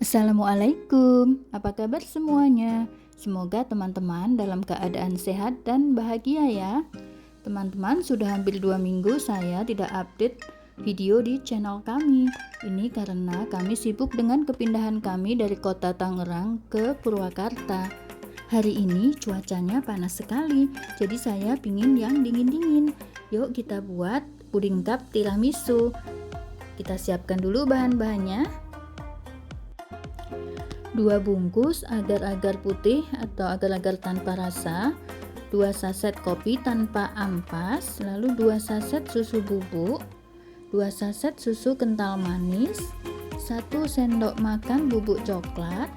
Assalamualaikum, apa kabar semuanya? Semoga teman-teman dalam keadaan sehat dan bahagia ya. Teman-teman, sudah hampir 2 minggu saya tidak update video di channel kami. Ini karena kami sibuk dengan kepindahan kami dari kota Tangerang ke Purwakarta. Hari ini cuacanya panas sekali, jadi saya pingin yang dingin-dingin. Yuk kita buat puding cup tiramisu. Kita siapkan dulu bahan-bahannya. 2 bungkus agar-agar putih atau agar-agar tanpa rasa, 2 saset kopi tanpa ampas, lalu 2 saset susu bubuk, 2 saset susu kental manis, 1 sendok makan bubuk coklat,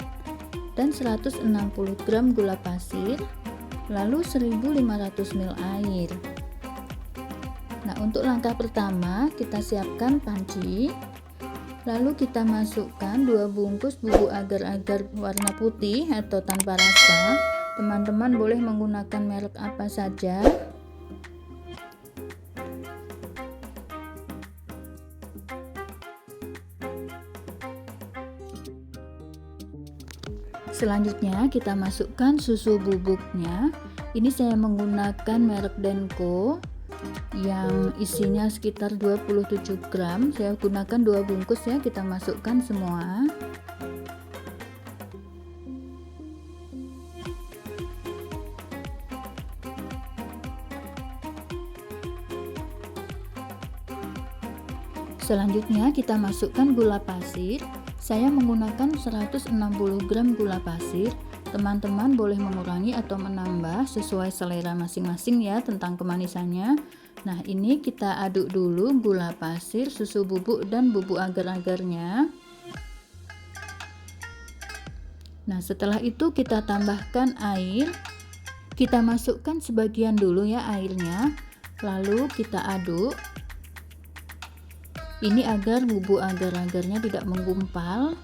dan 160 gram gula pasir, lalu 1500 ml air. Nah, untuk langkah pertama kita siapkan panci. Lalu kita masukkan 2 bungkus bubuk agar-agar warna putih atau tanpa rasa. Teman-teman boleh menggunakan merek apa saja. Selanjutnya kita masukkan susu bubuknya. Ini saya menggunakan merek Denko yang isinya sekitar 27 gram. Saya gunakan 2 bungkus ya, kita masukkan semua. Selanjutnya kita masukkan gula pasir. Saya menggunakan 160 gram gula pasir. Teman-teman boleh mengurangi atau menambah sesuai selera masing-masing ya tentang kemanisannya. Nah, ini kita aduk dulu gula pasir, susu bubuk, dan bubuk agar-agarnya. Nah, setelah itu kita tambahkan air. Kita masukkan sebagian dulu ya airnya. Lalu kita aduk. Ini agar bubuk agar-agarnya tidak menggumpal.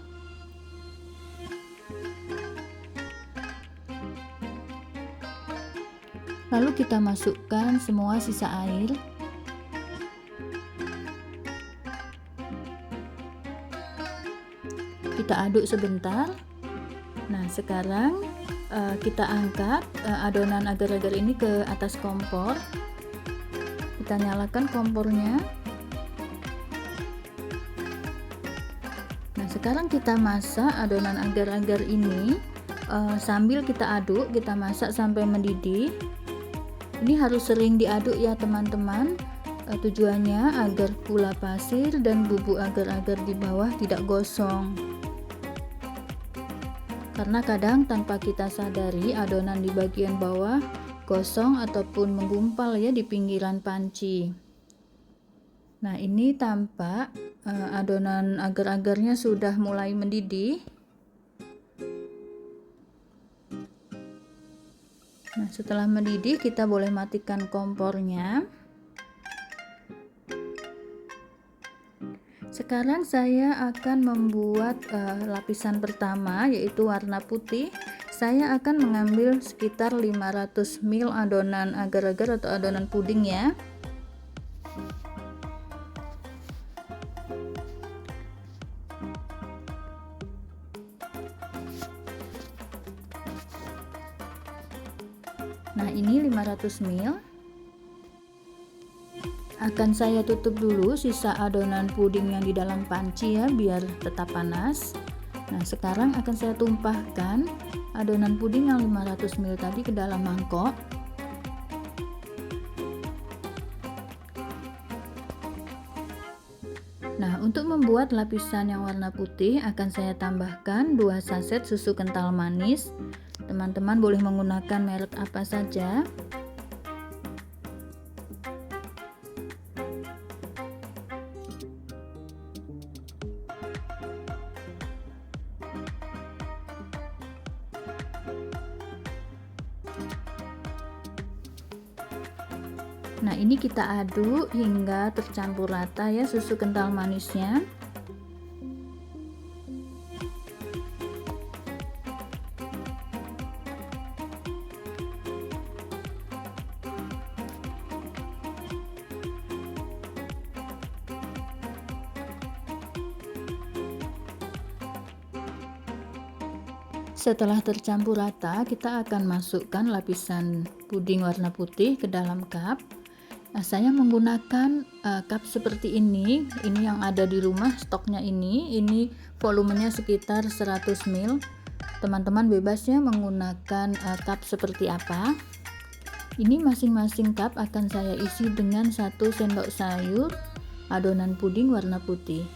Lalu kita masukkan semua sisa air. Kita aduk sebentar. Nah, sekarang kita angkat adonan agar-agar ini ke atas kompor. Kita nyalakan kompornya. Nah, sekarang kita masak adonan agar-agar ini sambil kita aduk, kita masak sampai mendidih. Ini harus sering diaduk ya teman-teman. Tujuannya agar gula pasir dan bubuk agar-agar di bawah tidak gosong. Karena kadang tanpa kita sadari adonan di bagian bawah gosong ataupun menggumpal ya di pinggiran panci. Nah, ini tampak adonan agar-agarnya sudah mulai mendidih. Nah, setelah mendidih kita boleh matikan kompornya. Sekarang saya akan membuat lapisan pertama yaitu warna putih. Saya akan mengambil sekitar 500 ml adonan agar-agar atau adonan puding ya. Nah, ini 500 ml. Akan saya tutup dulu sisa adonan puding yang di dalam panci ya biar tetap panas. Nah, sekarang akan saya tumpahkan adonan puding yang 500 ml tadi ke dalam mangkok. Nah, untuk membuat lapisan yang warna putih akan saya tambahkan 2 saset susu kental manis. Teman-teman boleh menggunakan merek apa saja. Nah, ini kita aduk hingga tercampur rata ya susu kental manisnya. Setelah tercampur rata, kita akan masukkan lapisan puding warna putih ke dalam cup. Nah, saya menggunakan cup seperti ini yang ada di rumah, stoknya ini volumenya sekitar 100 ml. Teman-teman bebasnya menggunakan cup seperti apa. Ini masing-masing cup akan saya isi dengan 1 sendok sayur adonan puding warna putih.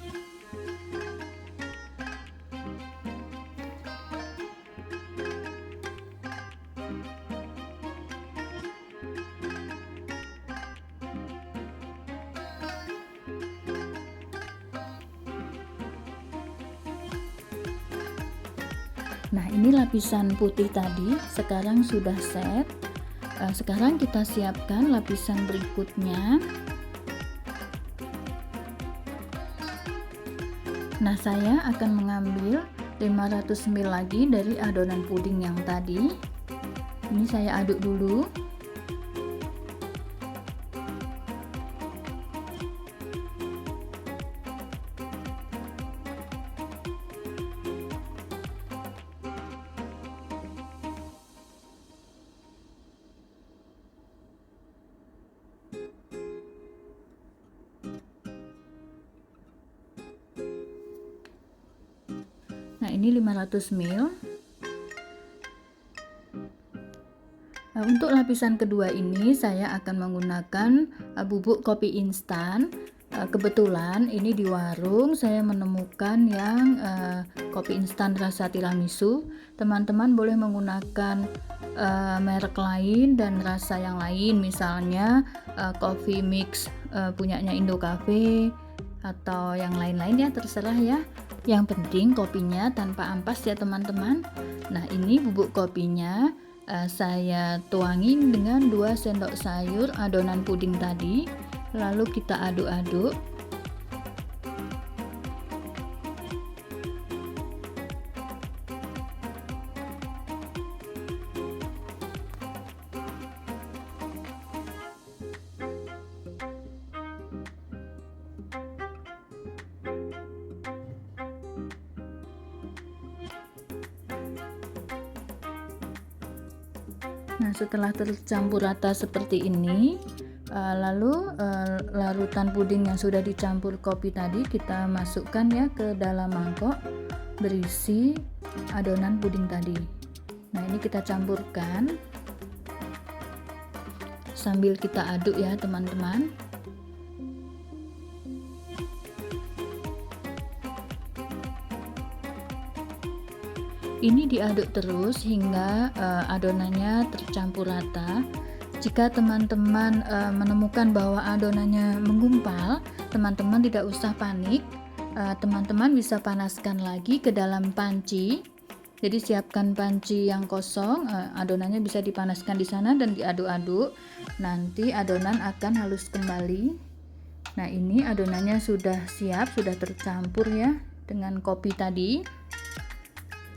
Nah, ini lapisan putih tadi sekarang sudah set. Sekarang kita siapkan lapisan berikutnya. Nah, saya akan mengambil 500 ml lagi dari adonan puding yang tadi. Ini saya aduk dulu. Nah, ini 500 ml. Nah, untuk lapisan kedua ini saya akan menggunakan bubuk kopi instan. Kebetulan ini di warung saya menemukan yang kopi instan rasa tiramisu. Teman-teman boleh menggunakan merek lain dan rasa yang lain, misalnya coffee mix punyanya Indo Cafe atau yang lain-lain ya, terserah ya. Yang penting kopinya tanpa ampas ya teman-teman. Nah, ini bubuk kopinya saya tuangin dengan 2 sendok sayur adonan puding tadi, lalu kita aduk-aduk. Nah, setelah tercampur rata seperti ini, lalu larutan puding yang sudah dicampur kopi tadi kita masukkan ya ke dalam mangkok berisi adonan puding tadi. Nah, ini kita campurkan sambil kita aduk ya teman-teman. Ini diaduk terus hingga adonannya tercampur rata. Jika teman-teman menemukan bahwa adonannya menggumpal, teman-teman tidak usah panik. Teman-teman bisa panaskan lagi ke dalam panci. Jadi siapkan panci yang kosong, adonannya bisa dipanaskan di sana dan diaduk-aduk. Nanti adonan akan halus kembali. Nah, ini adonannya sudah siap, sudah tercampur ya dengan kopi tadi.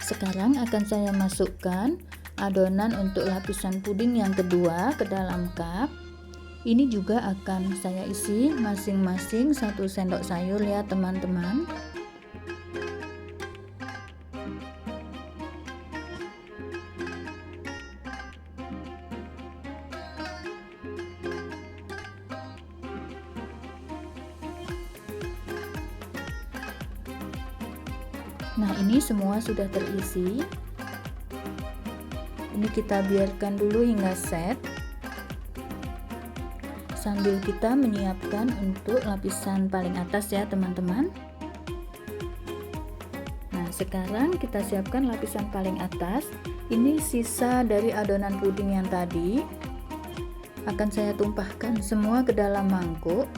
Sekarang akan saya masukkan adonan untuk lapisan puding yang kedua ke dalam cup. Ini juga akan saya isi masing-masing 1 sendok sayur ya teman-teman. Nah, ini semua sudah terisi. Ini kita biarkan dulu hingga set sambil kita menyiapkan untuk lapisan paling atas ya teman-teman. Nah, sekarang kita siapkan lapisan paling atas. Ini sisa dari adonan puding yang tadi. Akan saya tumpahkan semua ke dalam mangkuk.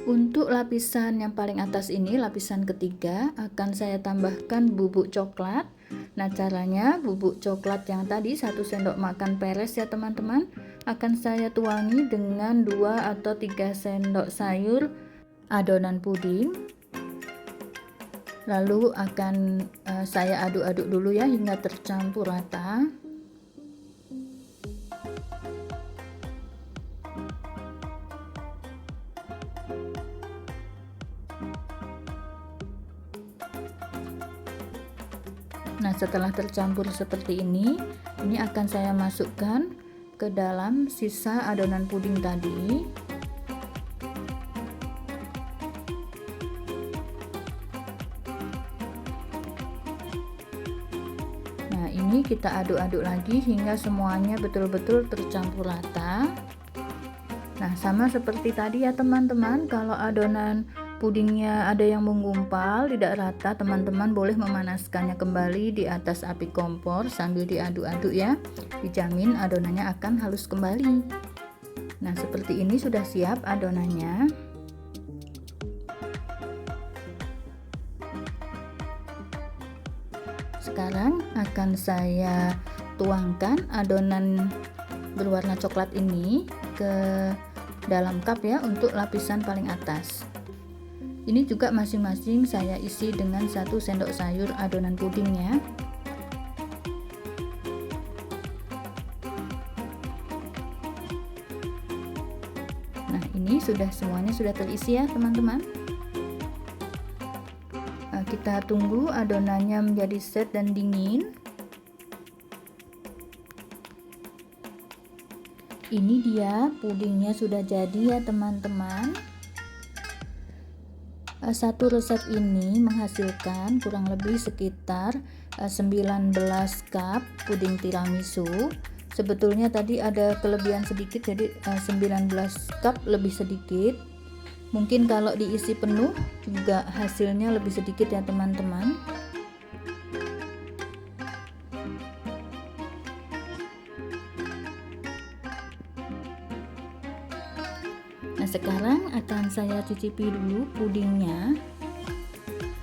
Untuk lapisan yang paling atas ini, lapisan ketiga, akan saya tambahkan bubuk coklat. Nah, caranya bubuk coklat yang tadi 1 sendok makan peres ya teman-teman, akan saya tuangi dengan 2 atau 3 sendok sayur adonan puding. Lalu akan saya aduk-aduk dulu ya hingga tercampur rata. Nah, setelah tercampur seperti ini akan saya masukkan ke dalam sisa adonan puding tadi. Nah, ini kita aduk-aduk lagi hingga semuanya betul-betul tercampur rata. Nah, sama seperti tadi ya teman-teman, kalau adonan pudingnya ada yang menggumpal, tidak rata, teman-teman boleh memanaskannya kembali di atas api kompor sambil diaduk-aduk ya. Dijamin adonannya akan halus kembali. Nah, seperti ini sudah siap adonannya. Sekarang akan saya tuangkan adonan berwarna coklat ini ke dalam cup ya untuk lapisan paling atas. Ini juga masing-masing saya isi dengan 1 sendok sayur adonan pudingnya. Nah, ini semuanya sudah terisi ya teman-teman. Nah, kita tunggu adonannya menjadi set dan dingin. Ini dia pudingnya sudah jadi ya teman-teman. Satu resep ini menghasilkan kurang lebih sekitar 19 cup puding tiramisu. Sebetulnya tadi ada kelebihan sedikit, jadi 19 cup lebih sedikit. Mungkin kalau diisi penuh juga hasilnya lebih sedikit ya teman-teman. Nah, sekarang akan saya cicipi dulu pudingnya.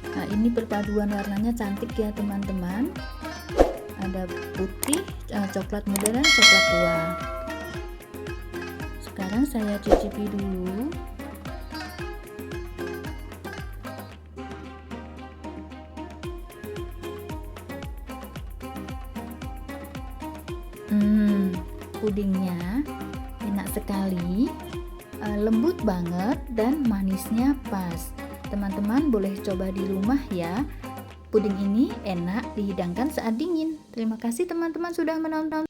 Nah, ini perpaduan warnanya cantik ya teman-teman. Ada putih, coklat muda dan coklat tua. Sekarang saya cicipi dulu. Pudingnya enak sekali. Lembut banget dan manisnya pas. Teman-teman boleh coba di rumah ya. Puding ini enak dihidangkan saat dingin. Terima kasih teman-teman sudah menonton.